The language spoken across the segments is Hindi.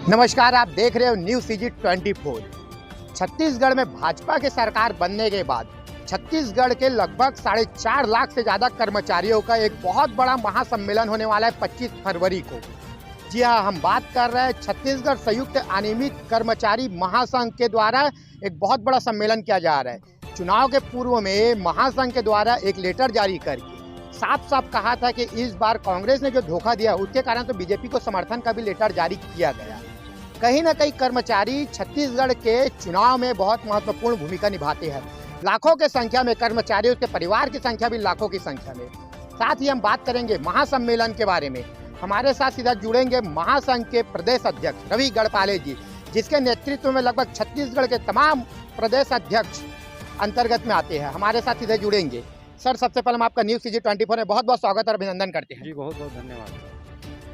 नमस्कार, आप देख रहे हो न्यूज़ सीजी 24। छत्तीसगढ़ में भाजपा की सरकार बनने के बाद छत्तीसगढ़ के लगभग 4.5 लाख से ज़्यादा कर्मचारियों का एक बहुत बड़ा महासम्मेलन होने वाला है 25 फरवरी को। जी हाँ, हम बात कर रहे हैं छत्तीसगढ़ संयुक्त अनियमित कर्मचारी महासंघ के द्वारा एक बहुत बड़ा सम्मेलन किया जा रहा है। चुनाव के पूर्व में महासंघ के द्वारा एक लेटर जारी करके साफ साफ कहा था कि इस बार कांग्रेस ने जो धोखा दिया उसके कारण तो बीजेपी को समर्थन का भी लेटर जारी किया गया। कहीं ना कहीं कर्मचारी छत्तीसगढ़ के चुनाव में बहुत महत्वपूर्ण भूमिका निभाते हैं। लाखों के संख्या में कर्मचारी, उसके परिवार की संख्या भी लाखों की संख्या में। साथ ही हम बात करेंगे महासम्मेलन के बारे में। हमारे साथ सीधा जुड़ेंगे महासंघ के प्रदेश अध्यक्ष रवि गढ़पाले जी, जिसके नेतृत्व में लगभग छत्तीसगढ़ के तमाम प्रदेश अध्यक्ष अंतर्गत में आते हैं। हमारे साथ सीधे जुड़ेंगे। सर, सबसे पहले हम आपका न्यूज़ सीजी 24 में बहुत बहुत स्वागत और अभिनंदन करते हैं। जी, बहुत बहुत धन्यवाद।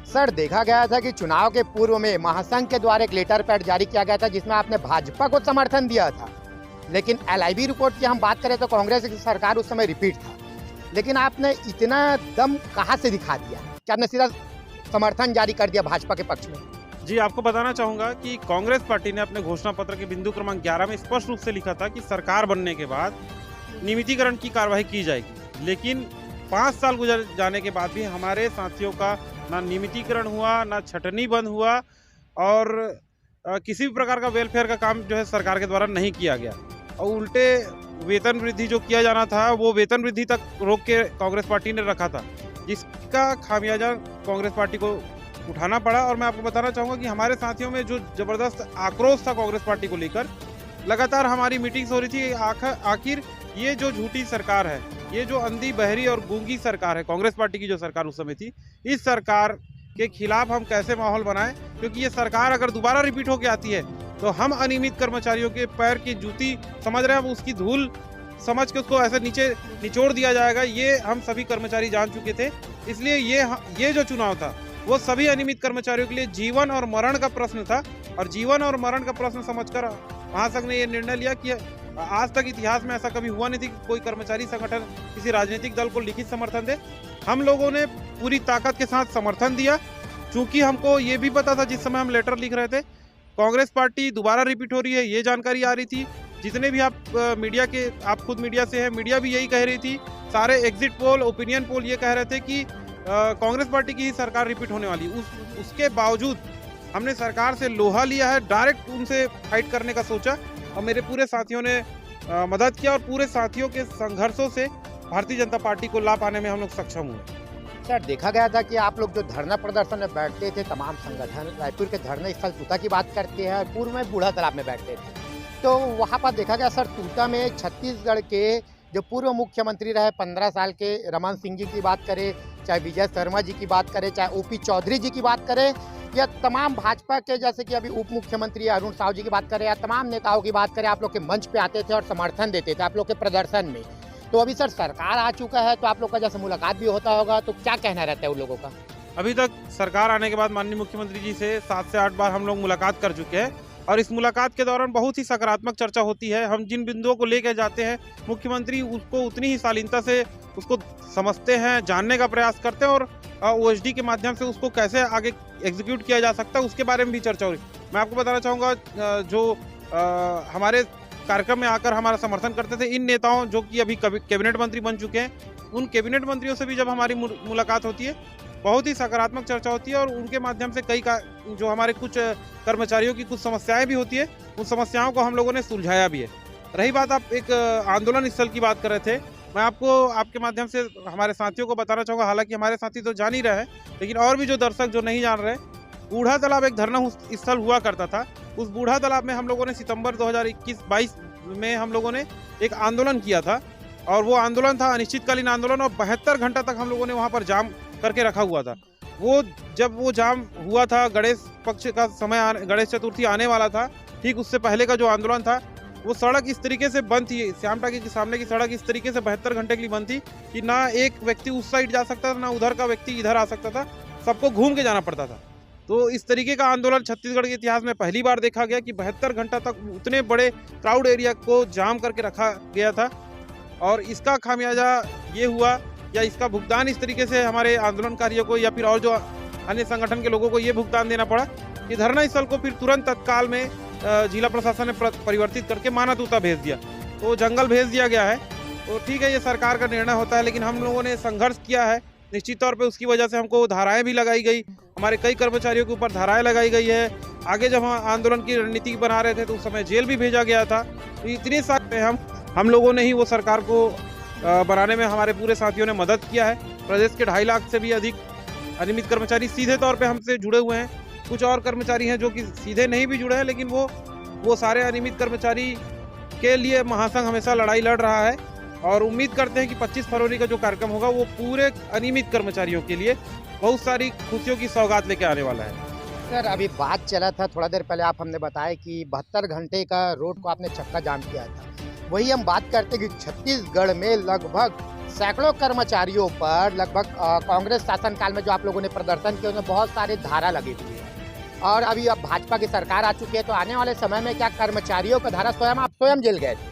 सर, देखा गया था कि चुनाव के पूर्व में महासंघ के द्वारा एक लेटर पैड जारी किया गया था जिसमें आपने भाजपा को समर्थन दिया था, लेकिन LIB रिपोर्ट की हम बात करें तो कांग्रेस की सरकार उस समय रिपीट था। लेकिन आपने इतना दम कहाँ से दिखा दिया कि आपने सीधा समर्थन जारी कर दिया भाजपा के पक्ष में? जी, आपको बताना चाहूँगा कि कांग्रेस पार्टी ने अपने घोषणा पत्र के बिंदु क्रमांक 11 में स्पष्ट रूप से लिखा था कि सरकार बनने के बाद नियमितीकरण की कार्रवाई की जाएगी। लेकिन 5 साल गुजर जाने के बाद भी हमारे साथियों का ना नियमितीकरण हुआ, ना छटनी बंद हुआ और किसी भी प्रकार का वेलफेयर का काम जो है सरकार के द्वारा नहीं किया गया। और उल्टे वेतन वृद्धि जो किया जाना था वो वेतन वृद्धि तक रोक के कांग्रेस पार्टी ने रखा था, जिसका खामियाजा कांग्रेस पार्टी को उठाना पड़ा। और मैं आपको बताना चाहूँगा कि हमारे साथियों में जो ज़बरदस्त आक्रोश था कांग्रेस पार्टी को लेकर, लगातार हमारी मीटिंग्स हो रही थी। आखिर ये जो झूठी सरकार है, ये जो अंधी बहरी और गूंगी सरकार है, कांग्रेस पार्टी की जो सरकार उस समय थी, इस सरकार के खिलाफ हम कैसे माहौल बनाएं, क्योंकि ये सरकार अगर दोबारा रिपीट होकर आती है तो हम अनियमित कर्मचारियों के पैर की जूती समझ रहे हैं, उसकी धूल समझ के उसको ऐसे नीचे निचोड़ दिया जाएगा। ये हम सभी कर्मचारी जान चुके थे। इसलिए ये जो चुनाव था वो सभी अनियमित कर्मचारियों के लिए जीवन और मरण का प्रश्न था। और जीवन और मरण का प्रश्न समझकर महासंघ ने ये निर्णय लिया कि आज तक इतिहास में ऐसा कभी हुआ नहीं थी कि कोई कर्मचारी संगठन किसी राजनीतिक दल को लिखित समर्थन दे। हम लोगों ने पूरी ताकत के साथ समर्थन दिया, क्योंकि हमको ये भी पता था जिस समय हम लेटर लिख रहे थे कांग्रेस पार्टी दोबारा रिपीट हो रही है, ये जानकारी आ रही थी। जितने भी आप मीडिया के, आप खुद मीडिया से हैं, मीडिया भी यही कह रही थी। सारे एग्जिट पोल, ओपिनियन पोल ये कह रहे थे कि कांग्रेस पार्टी की ही सरकार रिपीट होने वाली। उसके बावजूद हमने सरकार से लोहा लिया है, डायरेक्ट उनसे फाइट करने का सोचा और मेरे पूरे साथियों ने मदद किया और पूरे साथियों के संघर्षों से भारतीय जनता पार्टी को लाभ पाने में हम लोग सक्षम हुए। सर, देखा गया था कि आप लोग जो धरना प्रदर्शन में बैठते थे, तमाम संगठन रायपुर के धरने स्थल तूता की बात करते हैं, पूर्व में बूढ़ा तालाब में बैठते थे, तो वहाँ पर देखा गया सर तूता में छत्तीसगढ़ के जो पूर्व मुख्यमंत्री रहे 15 साल के रमन सिंह जी की बात करें, चाहे विजय शर्मा जी की बात करें, चाहे OP चौधरी जी की बात करें, या तमाम भाजपा के जैसे कि अभी उप मुख्यमंत्री अरुण साहू जी की बात करें, या तमाम नेताओं की बात करें, आप लोग के मंच पे आते थे और समर्थन देते थे आप लोग के प्रदर्शन में। तो अभी सर सरकार आ चुका है तो आप लोग का जैसे मुलाकात भी होता होगा, तो क्या कहना रहता है उन लोगों का? अभी तक सरकार आने के बाद माननीय मुख्यमंत्री जी से 7 से 8 बार हम लोग मुलाकात कर चुके हैं और इस मुलाकात के दौरान बहुत ही सकारात्मक चर्चा होती है। हम जिन बिंदुओं को लेकर जाते हैं मुख्यमंत्री उसको उतनी ही शालीनता से उसको समझते हैं, जानने का प्रयास करते हैं और OSD के माध्यम से उसको कैसे आगे एग्जीक्यूट किया जा सकता है उसके बारे में भी चर्चा हो रही है। मैं आपको बताना चाहूँगा, जो हमारे कार्यक्रम में आकर हमारा समर्थन करते थे इन नेताओं, जो कि अभी कैबिनेट मंत्री बन चुके हैं, उन कैबिनेट मंत्रियों से भी जब हमारी मुलाकात होती है बहुत ही सकारात्मक चर्चा होती है और उनके माध्यम से जो हमारे कुछ कर्मचारियों की कुछ समस्याएं भी होती है, उन समस्याओं को हम लोगों ने सुलझाया भी है। रही बात, आप एक आंदोलन स्थल की बात कर रहे थे, मैं आपको आपके माध्यम से हमारे साथियों को बताना चाहूँगा, हालांकि हमारे साथी तो जान ही रहे हैं, लेकिन और भी जो दर्शक जो नहीं जान रहे, बूढ़ा तालाब एक धरना स्थल हुआ करता था। उस बूढ़ा तालाब में हम लोगों ने सितंबर 2021-22 में हम लोगों ने एक आंदोलन किया था और वो आंदोलन था अनिश्चितकालीन आंदोलन और 72 घंटा तक हम लोगों ने वहाँ पर जाम करके रखा हुआ था। जब वो जाम हुआ था, गणेश पक्ष का समय, गणेश चतुर्थी आने वाला था, ठीक उससे पहले का जो आंदोलन था, वो सड़क इस तरीके से बंद थी, श्याम टाकी के सामने की सड़क इस तरीके से 72 घंटे के लिए बंद थी कि ना एक व्यक्ति उस साइड जा सकता था, ना उधर का व्यक्ति इधर आ सकता था, सबको घूम के जाना पड़ता था। तो इस तरीके का आंदोलन छत्तीसगढ़ के इतिहास में पहली बार देखा गया कि 72 घंटा तक उतने बड़े क्राउड एरिया को जाम करके रखा गया था और इसका खामियाजा ये हुआ या इसका भुगतान इस तरीके से हमारे आंदोलनकारियों को या फिर और जो अन्य संगठन के लोगों को ये भुगतान देना पड़ा कि धरना स्थल को फिर तुरंत तत्काल में जिला प्रशासन ने परिवर्तित करके मानातूता भेज दिया, तो जंगल भेज दिया गया है। तो ठीक है, ये सरकार का निर्णय होता है, लेकिन हम लोगों ने संघर्ष किया है। निश्चित तौर पे उसकी वजह से हमको धाराएं भी लगाई गई, हमारे कई कर्मचारियों के ऊपर धाराएं लगाई गई है। आगे जब हम आंदोलन की रणनीति बना रहे थे तो उस समय जेल भी भेजा गया था। तो इतने सारे हम लोगों ने ही वो सरकार को बनाने में हमारे पूरे साथियों ने मदद किया है। प्रदेश के 2.5 लाख से भी अधिक अनियमित कर्मचारी सीधे तौर पे हमसे जुड़े हुए हैं। कुछ और कर्मचारी हैं जो कि सीधे नहीं भी जुड़े हैं, लेकिन वो सारे अनियमित कर्मचारी के लिए महासंघ हमेशा लड़ाई लड़ रहा है और उम्मीद करते हैं कि 25 फरवरी का जो कार्यक्रम होगा वो पूरे अनियमित कर्मचारियों के लिए बहुत सारी खुशियों की सौगात लेके आने वाला है। सर, अभी बात चला था थोड़ा देर पहले, आप हमने बताया कि 72 घंटे का रोड को आपने चक्का जाम किया था। वही हम बात करते कि छत्तीसगढ़ में लगभग सैकड़ों कर्मचारियों पर लगभग कांग्रेस शासनकाल में जो आप लोगों ने प्रदर्शन किए उनमें बहुत सारे धारा लगी हुई है और अभी अब भाजपा की सरकार आ चुकी है, तो आने वाले समय में क्या कर्मचारियों का धारा आप स्वयं जेल गए थे,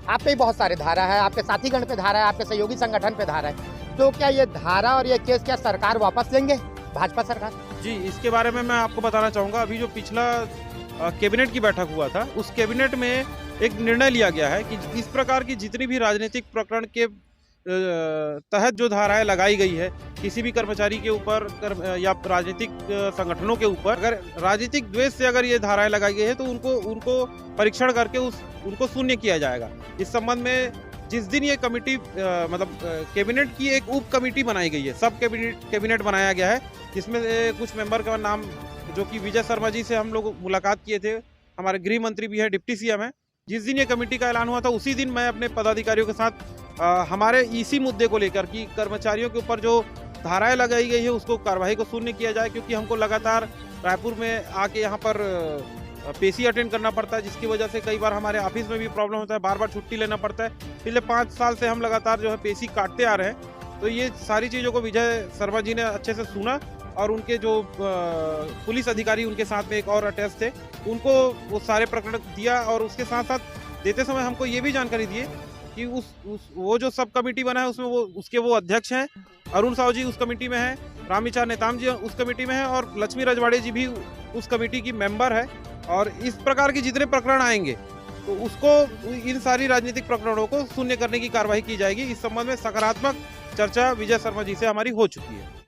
आप पे बहुत सारे धारा है, आपके साथीगण पे धारा है, आपके सहयोगी संगठन पे धारा है, तो क्या ये धारा और ये केस क्या सरकार वापस लेंगे, भाजपा सरकार? जी, इसके बारे में मैं आपको बताना चाहूँगा। अभी जो पिछला कैबिनेट की बैठक हुआ था, उस कैबिनेट में एक निर्णय लिया गया है कि इस प्रकार की जितनी भी राजनीतिक प्रकरण के तहत जो धाराएं लगाई गई है किसी भी कर्मचारी के ऊपर या राजनीतिक संगठनों के ऊपर, अगर राजनीतिक द्वेष से अगर ये धाराएं लगाई गई है तो उनको परीक्षण करके उनको शून्य किया जाएगा। इस संबंध में जिस दिन ये कमेटी कैबिनेट की एक उप कमेटी बनाई गई है, सब कैबिनेट बनाया गया है, जिसमें कुछ मेंबर का नाम जो कि विजय शर्मा जी से हम लोग मुलाकात किए थे, हमारे गृह मंत्री भी है, डिप्टी सीएम है। जिस दिन ये कमेटी का ऐलान हुआ था उसी दिन मैं अपने पदाधिकारियों के साथ हमारे इसी मुद्दे को लेकर कि कर्मचारियों के ऊपर जो धाराएं लगाई गई है उसको कार्रवाई को शून्य किया जाए, क्योंकि हमको लगातार रायपुर में आके यहाँ पर पेशी अटेंड करना पड़ता है, जिसकी वजह से कई बार हमारे ऑफिस में भी प्रॉब्लम होता है, बार बार छुट्टी लेना पड़ता है। पिछले 5 साल से हम लगातार जो है पेशी काटते आ रहे हैं। तो ये सारी चीज़ों को विजय शर्मा जी ने अच्छे से सुना और उनके जो पुलिस अधिकारी उनके साथ में एक और अटैच थे, उनको वो सारे प्रकरण दिया और उसके साथ साथ देते समय हमको ये भी जानकारी दिए कि वो जो सब कमेटी बना है उसमें उसके अध्यक्ष हैं, अरुण साहू जी उस कमेटी में हैं, रामविचार नेताम जी उस कमेटी में हैं और लक्ष्मी रजवाड़े जी भी उस कमेटी की मेंबर है। और इस प्रकार के जितने प्रकरण आएंगे तो उसको इन सारी राजनीतिक प्रकरणों को शून्य करने की कार्रवाई की जाएगी। इस संबंध में सकारात्मक चर्चा विजय शर्मा जी से हमारी हो चुकी है।